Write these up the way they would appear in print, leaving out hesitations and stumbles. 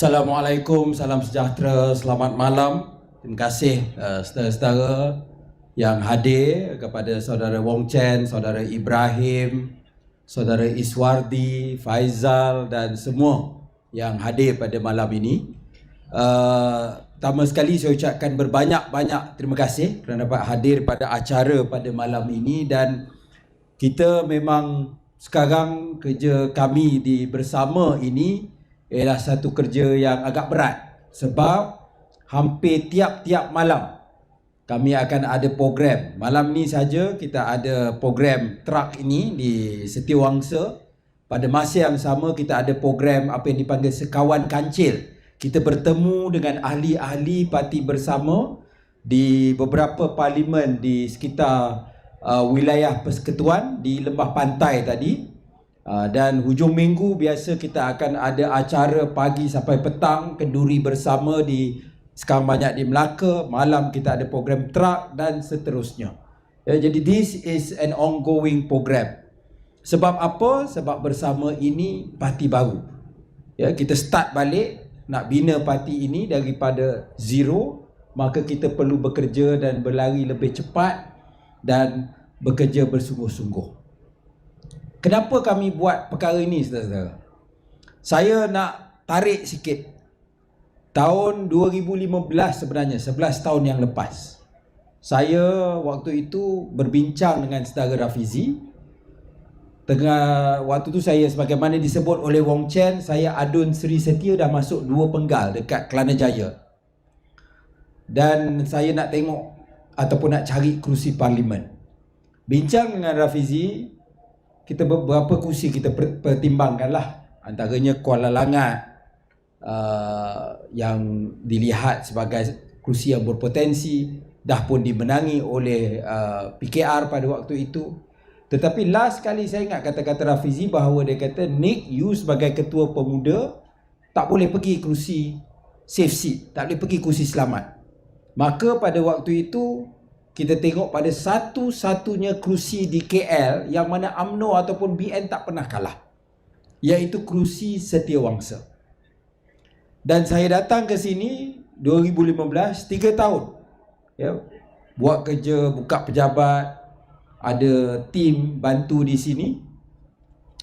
Assalamualaikum, salam sejahtera, selamat malam. Terima kasih saudara-saudara yang hadir, kepada saudara Wong Chen, saudara Ibrahim, saudara Iswardi, Faizal dan semua yang hadir pada malam ini. Pertama sekali saya ucapkan berbanyak-banyak terima kasih kerana dapat hadir pada acara pada malam ini, dan kita memang sekarang kerja kami di bersama ini ialah satu kerja yang agak berat, sebab hampir tiap-tiap malam kami akan ada program. Malam ni saja kita ada program truck ini di Setiawangsa. Pada masa yang sama kita ada program apa yang dipanggil Sekawan Kancil. Kita bertemu dengan ahli-ahli parti bersama di beberapa parlimen di sekitar wilayah Persekutuan di Lembah Pantai tadi. Dan hujung minggu biasa kita akan ada acara pagi sampai petang, kenduri bersama sekarang banyak di Melaka. Malam kita ada program truck dan seterusnya. Jadi this is an ongoing program. Sebab apa? Sebab bersama ini parti baru. Kita start balik nak bina parti ini daripada zero, maka kita perlu bekerja dan berlari lebih cepat dan bekerja bersungguh-sungguh. Kenapa kami buat perkara ini, saudara-saudara? Saya nak tarik sikit. Tahun 2015 sebenarnya, 11 tahun yang lepas, saya waktu itu berbincang dengan saudara Rafizi. Tengah waktu itu saya, sebagaimana disebut oleh Wong Chen, saya adun Seri Setia dah masuk 2 penggal dekat Kelana Jaya. Dan saya nak tengok ataupun nak cari kerusi parlimen. Bincang dengan Rafizi, kita beberapa kursi kita pertimbangkan lah. Antaranya Kuala Langat yang dilihat sebagai kursi yang berpotensi, dah pun dimenangi oleh PKR pada waktu itu. Tetapi last kali saya ingat kata-kata Rafizi bahawa dia kata, Nick, you sebagai ketua pemuda tak boleh pergi kursi safe seat, tak boleh pergi kursi selamat. Maka pada waktu itu kita tengok pada satu-satunya kerusi di KL yang mana UMNO ataupun BN tak pernah kalah, iaitu kerusi Setiawangsa. Dan saya datang ke sini 2015, 3 tahun buat kerja, buka pejabat, ada tim bantu di sini.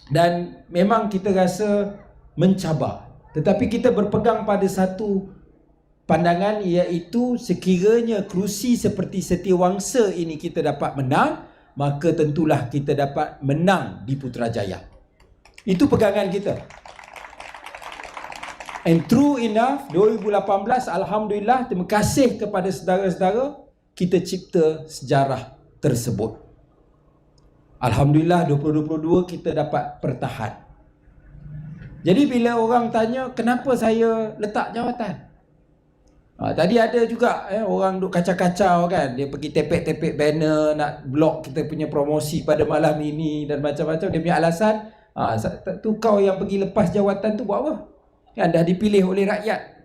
Dan memang kita rasa mencabar, tetapi kita berpegang pada satu pandangan, iaitu sekiranya kerusi seperti Setiawangsa ini kita dapat menang, maka tentulah kita dapat menang di Putrajaya. Itu pegangan kita. And true enough, 2018, Alhamdulillah, terima kasih kepada saudara-saudara, kita cipta sejarah tersebut. Alhamdulillah, 2022 kita dapat pertahan. Jadi bila orang tanya kenapa saya letak jawatan, tadi ada juga orang duk kacau-kacau kan. Dia pergi tepek-tepek banner nak block kita punya promosi pada malam ini dan macam-macam. Dia punya alasan, tu kau yang pergi lepas jawatan tu buat apa? Kan dah dipilih oleh rakyat.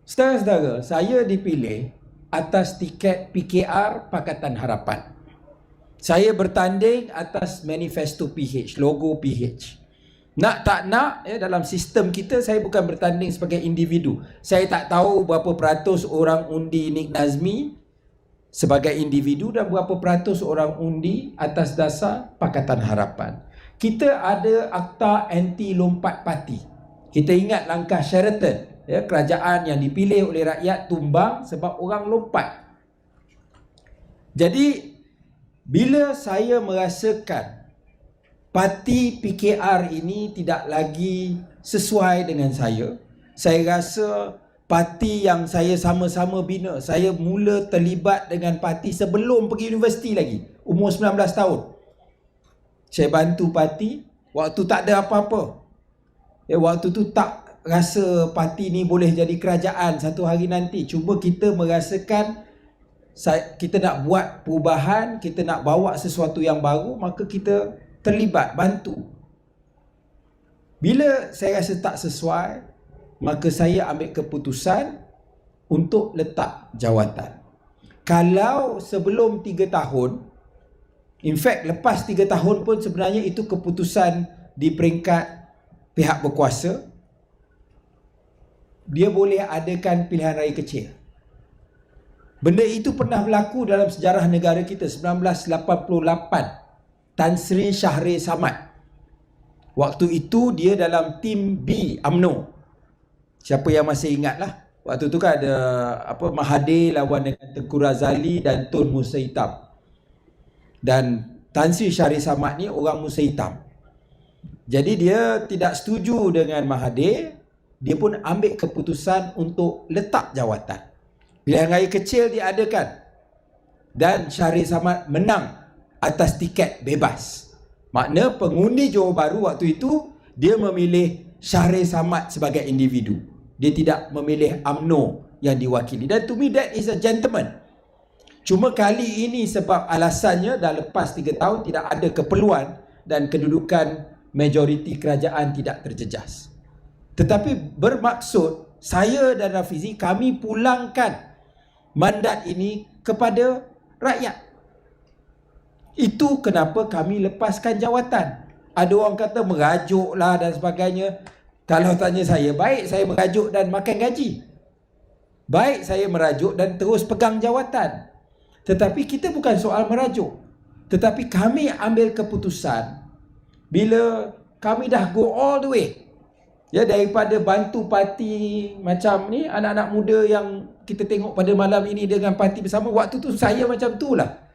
Saudara-saudara, saya dipilih atas tiket PKR Pakatan Harapan. Saya bertanding atas manifesto PH, logo PH. Nak tak nak, dalam sistem kita, saya bukan bertanding sebagai individu. Saya tak tahu berapa peratus orang undi Nick Nazmi sebagai individu dan berapa peratus orang undi atas dasar Pakatan Harapan. Kita ada akta anti lompat parti. Kita ingat langkah Sheraton, kerajaan yang dipilih oleh rakyat tumbang sebab orang lompat. Jadi bila saya merasakan parti PKR ini tidak lagi sesuai dengan saya rasa parti yang saya sama-sama bina, saya mula terlibat dengan parti sebelum pergi universiti lagi, umur 19 tahun. Saya bantu parti, waktu tak ada apa-apa. Waktu tu tak rasa parti ni boleh jadi kerajaan satu hari nanti. Cuma kita merasakan kita nak buat perubahan, kita nak bawa sesuatu yang baru, maka kita terlibat, bantu. Bila saya rasa tak sesuai, maka saya ambil keputusan untuk letak jawatan. Kalau sebelum 3 tahun, in fact lepas 3 tahun pun sebenarnya itu keputusan di peringkat pihak berkuasa, dia boleh adakan pilihan raya kecil. Benda itu pernah berlaku dalam sejarah negara kita 1988. Tan Sri Shahriar Samad. Waktu itu dia dalam tim B UMNO. Siapa yang masih ingat lah. Waktu tu kan ada Mahathir lawan dengan Tengku Razali dan Tun Musa Hitam. Dan Tan Sri Shahriar Samad ni orang Musa Hitam. Jadi dia tidak setuju dengan Mahathir. Dia pun ambil keputusan untuk letak jawatan. Pilihan raya kecil diadakan dan Shahriar Samad menang atas tiket bebas. Makna pengundi Johor Bahru waktu itu dia memilih Shahriar Samad sebagai individu. Dia tidak memilih UMNO yang diwakili. Dan to me that is a gentleman. Cuma kali ini sebab alasannya dah lepas 3 tahun tidak ada keperluan dan kedudukan majoriti kerajaan tidak terjejas. Tetapi bermaksud saya dan Rafizi kami pulangkan mandat ini kepada rakyat. Itu kenapa kami lepaskan jawatan. Ada orang kata merajuk lah dan sebagainya. Kalau tanya saya, baik saya merajuk dan makan gaji. Baik saya merajuk dan terus pegang jawatan. Tetapi kita bukan soal merajuk. Tetapi kami ambil keputusan bila kami dah go all the way. Ya, daripada bantu parti macam ni, anak-anak muda yang kita tengok pada malam ini dengan parti bersama, waktu tu saya macam tu lah.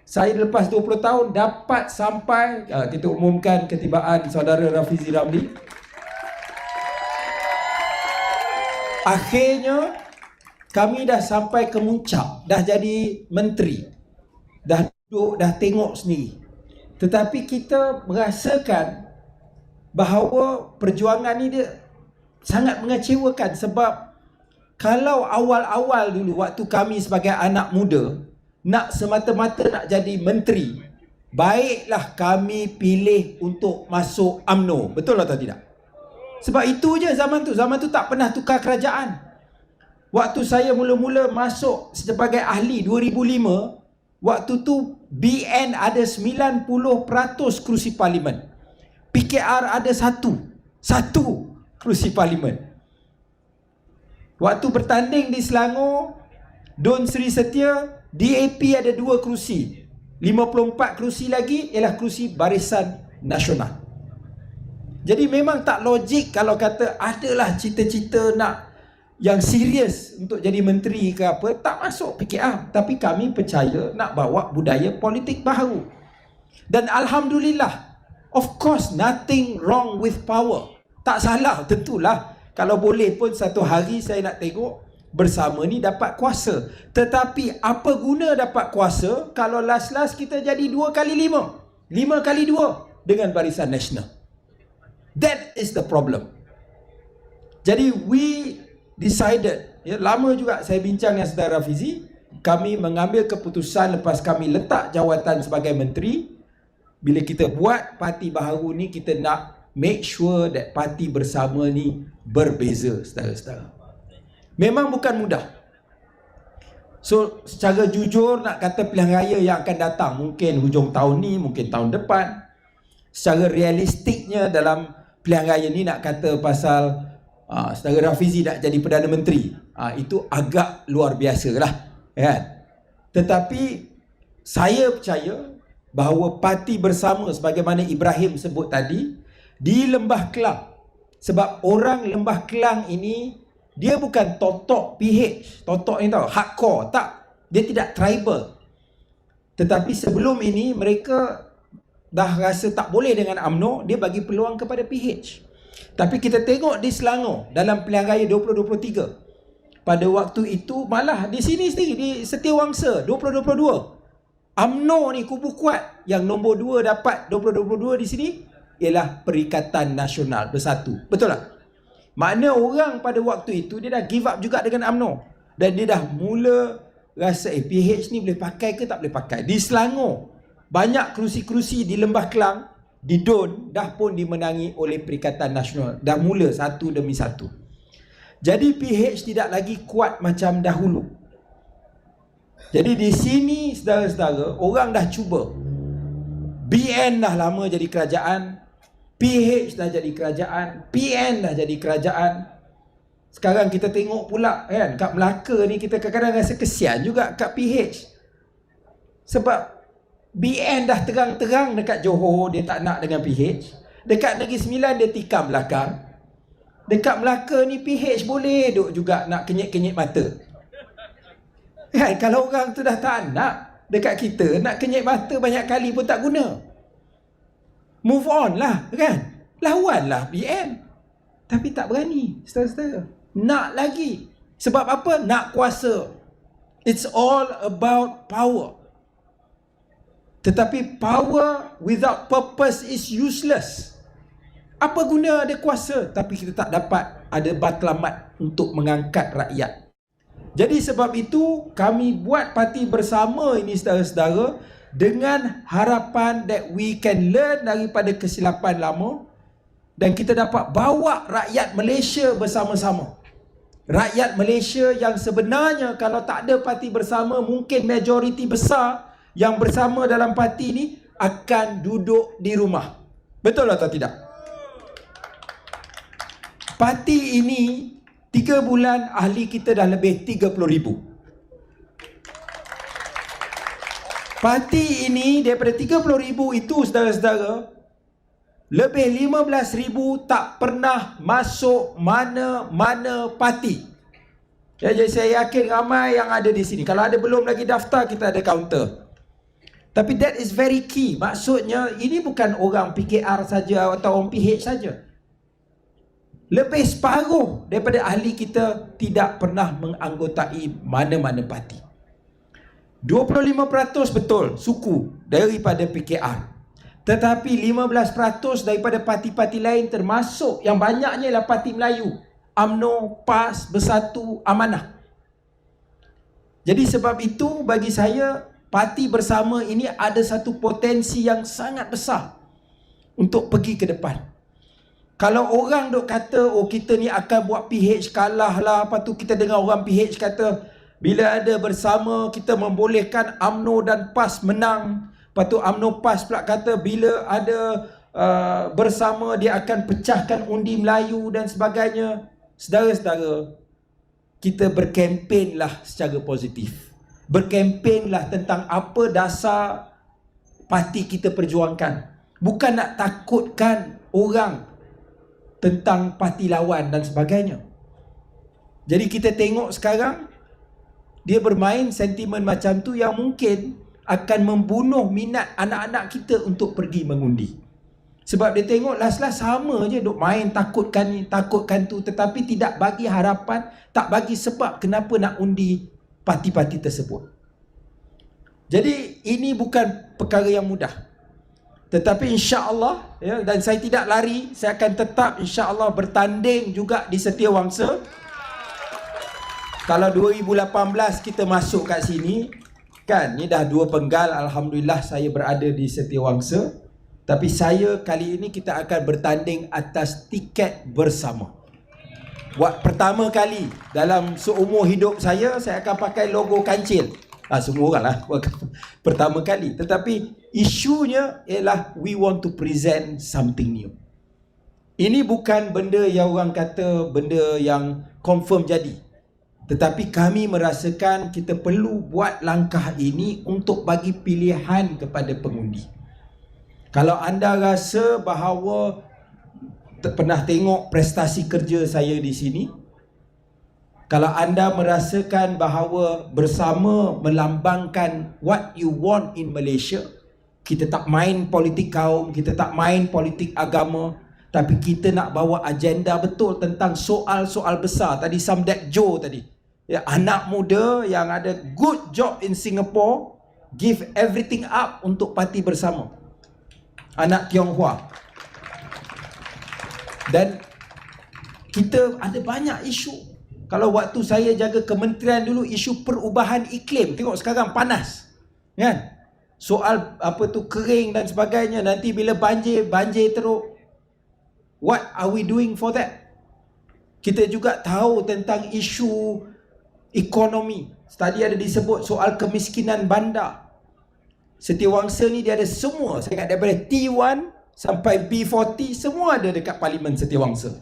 Saya lepas 20 tahun dapat sampai, kita umumkan ketibaan saudara Rafizi Ramli. Akhirnya kami dah sampai ke muncak, dah jadi menteri, dah duduk, dah tengok sendiri. Tetapi kita merasakan bahawa perjuangan ni dia sangat mengecewakan. Sebab kalau awal-awal dulu waktu kami sebagai anak muda nak semata-mata nak jadi menteri, baiklah kami pilih untuk masuk UMNO. Betul atau tidak? Sebab itu je zaman tu. Zaman tu tak pernah tukar kerajaan. Waktu saya mula-mula masuk sebagai ahli 2005, waktu tu BN ada 90% kerusi parlimen. PKR ada satu kerusi parlimen. Waktu bertanding di Selangor, Dun Sri Setia, DAP ada 2 kerusi. 54 kerusi lagi ialah kerusi Barisan Nasional. Jadi memang tak logik kalau kata adalah cita-cita nak yang serius untuk jadi menteri ke apa, tak masuk PKR. Tapi kami percaya nak bawa budaya politik baru. Dan Alhamdulillah, of course, nothing wrong with power. Tak salah, tentulah. Kalau boleh pun satu hari saya nak tengok bersama ni dapat kuasa. Tetapi apa guna dapat kuasa kalau last-last kita jadi 2 kali 5, 5 kali 2 dengan Barisan Nasional. That is the problem. Jadi we decided, ya, lama juga saya bincang dengan saudara Rafizi, kami mengambil keputusan lepas kami letak jawatan sebagai menteri. Bila kita buat parti baharu ni, kita nak make sure that parti bersama ni berbeza, saudara-saudara. Memang bukan mudah. So, secara jujur nak kata pilihan raya yang akan datang, mungkin hujung tahun ni, mungkin tahun depan. Secara realistiknya dalam pilihan raya ni nak kata pasal saudara Rafizi nak jadi Perdana Menteri, itu agak luar biasa lah, kan? Tetapi saya percaya bahawa parti bersama sebagaimana Ibrahim sebut tadi di Lembah Kelang. Sebab orang Lembah Kelang ini dia bukan totok PH, totok ni tahu, hardcore, tak. Dia tidak tribal. Tetapi sebelum ini mereka dah rasa tak boleh dengan UMNO, dia bagi peluang kepada PH. Tapi kita tengok di Selangor dalam pilihan raya 2023, pada waktu itu malah di sini sendiri di Setiawangsa 2022, UMNO ni kubu kuat. Yang nombor 2 dapat 2022 di sini ialah Perikatan Nasional Bersatu. Betul tak? Makna orang pada waktu itu dia dah give up juga dengan UMNO. Dan dia dah mula rasa PH ni boleh pakai ke tak boleh pakai. Di Selangor banyak kerusi-kerusi di Lembah Kelang, di Don dah pun dimenangi oleh Perikatan Nasional. Dah mula satu demi satu. Jadi PH tidak lagi kuat macam dahulu. Jadi di sini saudara-saudara, orang dah cuba. BN dah lama jadi kerajaan, PH dah jadi kerajaan, PN dah jadi kerajaan. sekarang kita tengok pula kan, kat Melaka ni kita kadang-kadang rasa kesian juga kat PH. Sebab BN dah terang-terang dekat Johor dia tak nak dengan PH. Dekat Negeri Sembilan dia tikam belakang. Dekat Melaka ni PH boleh duk juga nak kenyit-kenyit mata. Kan, kalau orang tu dah tak nak dekat kita, nak kenyit mata banyak kali pun tak guna. Move on lah kan. Lawanlah BN. Tapi tak berani, saudara-saudara. Nak lagi. Sebab apa? Nak kuasa. It's all about power. Tetapi power without purpose is useless. Apa guna ada kuasa tapi kita tak dapat ada matlamat untuk mengangkat rakyat. Jadi sebab itu kami buat parti bersama ini, saudara-saudara, dengan harapan that we can learn daripada kesilapan lama dan kita dapat bawa rakyat Malaysia bersama-sama. Rakyat Malaysia yang sebenarnya kalau tak ada parti bersama, mungkin majoriti besar yang bersama dalam parti ni akan duduk di rumah. Betul atau tidak? Parti ini 3 bulan ahli kita dah lebih 30,000. Parti ini daripada 30,000 itu, saudara-saudara, lebih 15,000 tak pernah masuk mana-mana parti. Ya, jadi saya yakin ramai yang ada di sini. Kalau ada belum lagi daftar, kita ada kaunter. Tapi that is very key. Maksudnya ini bukan orang PKR saja atau orang PH saja. Lebih separuh daripada ahli kita tidak pernah menganggotai mana-mana parti. 25% betul suku daripada PKR. Tetapi 15% daripada parti-parti lain, termasuk yang banyaknya ialah Parti Melayu, UMNO, PAS, Bersatu, Amanah. Jadi sebab itu bagi saya parti bersama ini ada satu potensi yang sangat besar untuk pergi ke depan. Kalau orang duk kata, oh kita ni akan buat PH kalah lah, lepas tu kita dengar orang PH kata bila ada bersama kita membolehkan UMNO dan PAS menang. Lepas tu UMNO PAS pula kata bila ada bersama dia akan pecahkan undi Melayu dan sebagainya. Saudara-saudara, kita berkempenlah secara positif. Berkempenlah tentang apa dasar parti kita perjuangkan. Bukan nak takutkan orang tentang parti lawan dan sebagainya. Jadi kita tengok sekarang dia bermain sentimen macam tu yang mungkin akan membunuh minat anak-anak kita untuk pergi mengundi. Sebab dia tengok last-last sama je duk main takutkan ni, takutkan tu, tetapi tidak bagi harapan, tak bagi sebab kenapa nak undi parti-parti tersebut. Jadi ini bukan perkara yang mudah. Tetapi insya-Allah ya, dan saya tidak lari, saya akan tetap insya-Allah bertanding juga di Setiawangsa. Kalau 2018 kita masuk kat sini, kan, ni dah 2 penggal, alhamdulillah saya berada di Setiawangsa. Tapi saya kali ini kita akan bertanding atas tiket bersama. Buat pertama kali dalam seumur hidup saya akan pakai logo kancil. Semua orang lah pertama kali. Tetapi isunya ialah we want to present something new. Ini bukan benda yang orang kata benda yang confirm jadi. Tetapi kami merasakan kita perlu buat langkah ini untuk bagi pilihan kepada pengundi. Kalau anda rasa bahawa pernah tengok prestasi kerja saya di sini, kalau anda merasakan bahawa bersama melambangkan what you want in Malaysia, kita tak main politik kaum, kita tak main politik agama, tapi kita nak bawa agenda betul tentang soal-soal besar. Tadi Samdek Joe tadi, ya, anak muda yang ada good job in Singapore, give everything up untuk parti bersama. Anak Tionghoa. Dan kita ada banyak isu. Kalau waktu saya jaga kementerian dulu, isu perubahan iklim. Tengok sekarang panas, kan? Soal apa tu kering dan sebagainya. Nanti bila banjir teruk. What are we doing for that? Kita juga tahu tentang isu ekonomi. Tadi ada disebut soal kemiskinan bandar. Setiawangsa ni dia ada semua. Saya ingat daripada T1 sampai B40 semua ada dekat Parlimen Setiawangsa.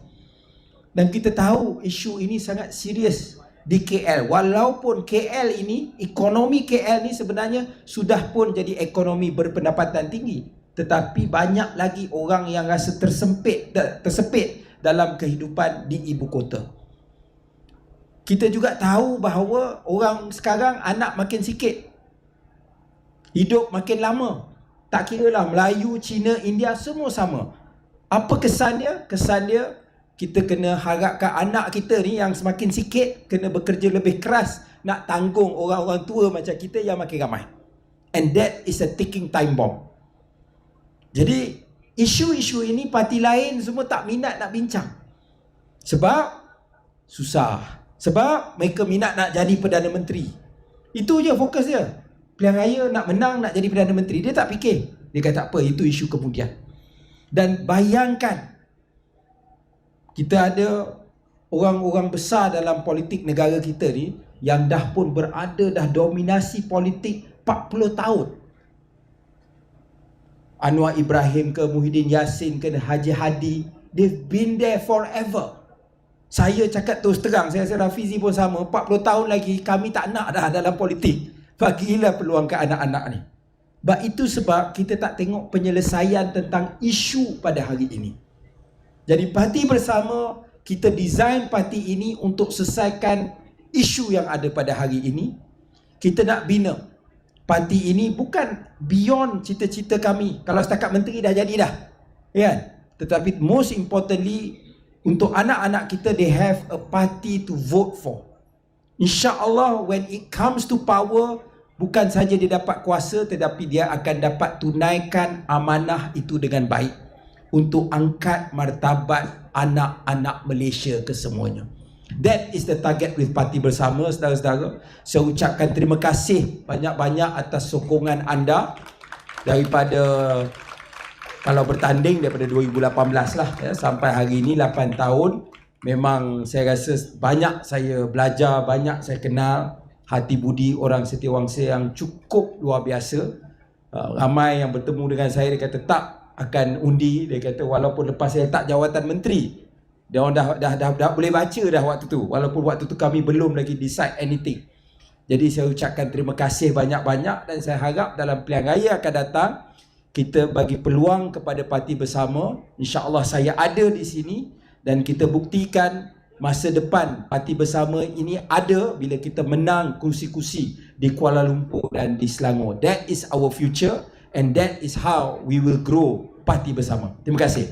Dan kita tahu isu ini sangat serius di KL. Walaupun KL ini, ekonomi KL ni sebenarnya sudah pun jadi ekonomi berpendapatan tinggi, tetapi banyak lagi orang yang rasa tersepit dalam kehidupan di ibu kota. Kita juga tahu bahawa orang sekarang anak makin sikit, hidup makin lama. Tak kira lah Melayu, Cina, India, semua sama. Apa kesan dia? Kesan dia, kita kena harapkan anak kita ni yang semakin sikit kena bekerja lebih keras nak tanggung orang-orang tua macam kita yang makin ramai. And that is a ticking time bomb. Jadi isu-isu ini parti lain semua tak minat nak bincang. Sebab susah. Sebab mereka minat nak jadi Perdana Menteri. Itu je fokus dia. Pilihan raya nak menang, nak jadi Perdana Menteri. Dia tak fikir. Dia kata apa, itu isu kemudian. Dan bayangkan, kita ada orang-orang besar dalam politik negara kita ni yang dah pun berada, dah dominasi politik 40 tahun. Anwar Ibrahim ke, Muhyiddin Yassin ke, Haji Hadi, they've been there forever. Saya cakap terus terang, saya rasa Rafizi pun sama, 40 tahun lagi kami tak nak dah dalam politik. Bagilah peluang ke anak-anak ni. Itu sebab kita tak tengok penyelesaian tentang isu pada hari ini. Jadi Parti Bersama, kita design parti ini untuk selesaikan isu yang ada pada hari ini. Kita nak bina parti ini bukan beyond cita-cita kami. Kalau setakat menteri dah jadi dah, kan? Tetapi most importantly, untuk anak-anak kita, they have a party to vote for. InsyaAllah when it comes to power, bukan saja dia dapat kuasa, tetapi dia akan dapat tunaikan amanah itu dengan baik untuk angkat martabat anak-anak Malaysia kesemuanya. That is the target with Parti Bersama, saudara-saudara. Saya ucapkan terima kasih banyak-banyak atas sokongan anda daripada, kalau bertanding daripada 2018 lah ya, sampai hari ini 8 tahun. Memang saya rasa banyak saya belajar, banyak saya kenal hati budi orang setiawangsa yang cukup luar biasa. Ramai yang bertemu dengan saya, dia kata tak akan undi. Dia kata walaupun lepas saya tak jawatan menteri, dia orang dah boleh baca dah waktu tu, walaupun waktu tu kami belum lagi decide anything. Jadi saya ucapkan terima kasih banyak-banyak, dan saya harap dalam pilihan raya akan datang kita bagi peluang kepada Parti Bersama. InsyaAllah saya ada di sini, dan kita buktikan masa depan Parti Bersama ini ada bila kita menang kursi-kursi di Kuala Lumpur dan di Selangor. That is our future, and that is how we will grow Parti Bersama. Terima kasih.